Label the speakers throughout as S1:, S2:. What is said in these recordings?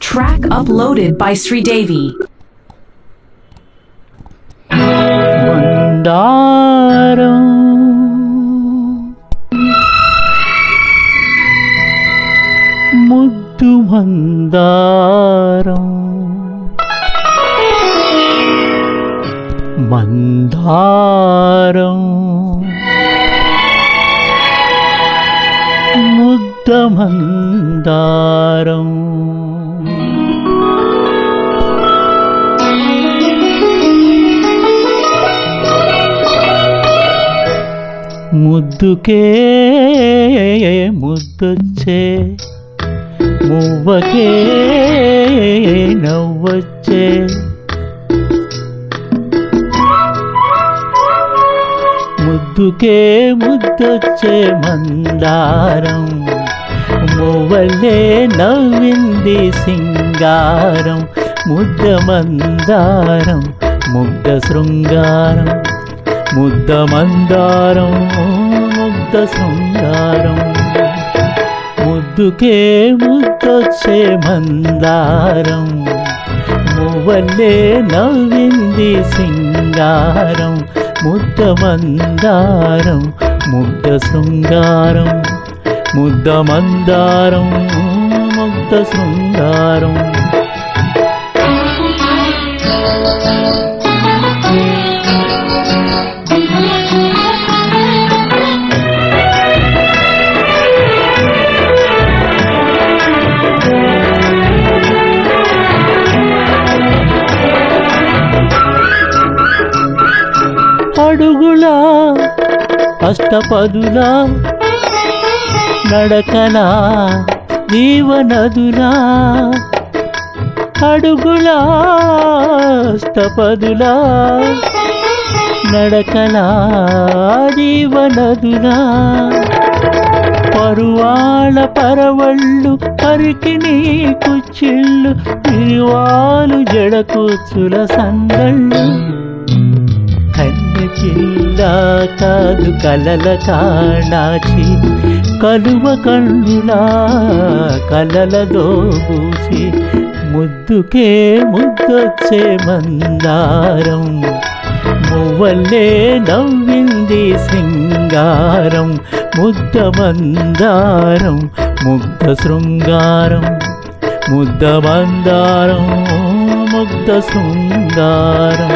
S1: Track uploaded by Sridevi.
S2: మందారం ముద్దు మందారం మందారం ముద్ద మందారం ముద్దుకే ముద్దొచ్చే మువ్వకే నవ్వొచ్చే ముద్దుకే ముద్దొచ్చే మందారం మువ్వలే నవ్వింది సింగారం ముద్ద మందారం ముగ్ధ శృంగారం ముద్ద మందారం ముగ్ధ శృంగారం ముద్దుకే ముద్దొచ్చే మందారం మువ్వలే నవ్వింది సింగారం ముద్ద మందారం ముగ్ధ శృంగారం ముద్ద మందారం ముగ్ధ శృంగారం అడుగులా అష్టపదులా నడకలా జీవనదులా అడుగులా అష్టపదులా నడకలా జీవనదులా పరువాళ్ళ పరవళ్ళు పరికిణీ కుచ్చిళ్ళు తిరువాలు జడకూచుల సందళ్ళు కన్నె పిల్ల కాదు కలల కాణాచి కలువ కన్నులా కలలదో పూసి ముద్దుకే ముద్దొచ్చే మందారం మువ్వలే నవ్వింది సింగారం ముద్ద మందారం ముగ్ధ శృంగారం ముద్ద మందారం ముగ్ధ శృంగారం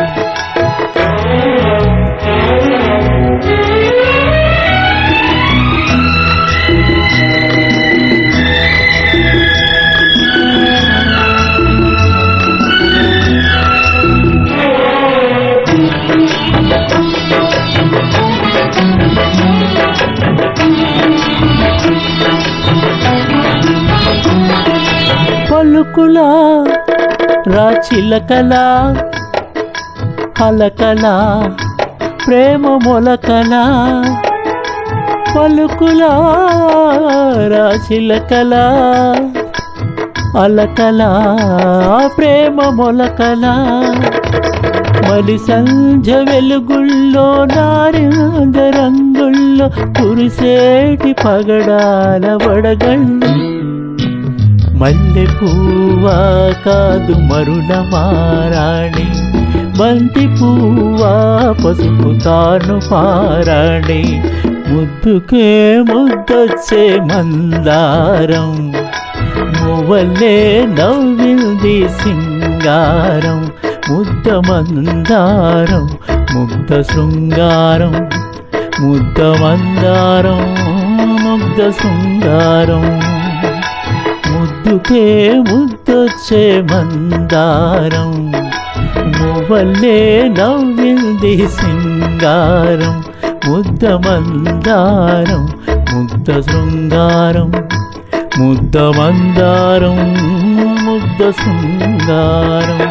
S2: పలుకులా రాచిలకలా అలకలా ప్రేమ మొలకలా పలుకులా రాచిలకలా అలకలా ప్రేమ మొలకలా మలి సంధ్య వెలుగుల్లో నారింద రంగుల్లో కురిసేటి పగడాల వడగళ్ళు మల్లె పువ్వా కాదు మరుల మారాణి బంతి పువ్వా పసుపు తాను పారాణి ముద్దుకే ముద్దొచ్చే మందారం మువ్వలే నవ్వింది సింగారం ముద్ద మందారం ముగ్ధ శృంగారం ముద్ద మందారం ముగ్ధ శృంగారం ముద్దుకే ముద్దొచ్చే మందారం మువ్వలే నవ్వింది సింగారం ముద్ద మందారం ముగ్ధ శృంగారం ముద్ద మందారం ముగ్ధ శృంగారం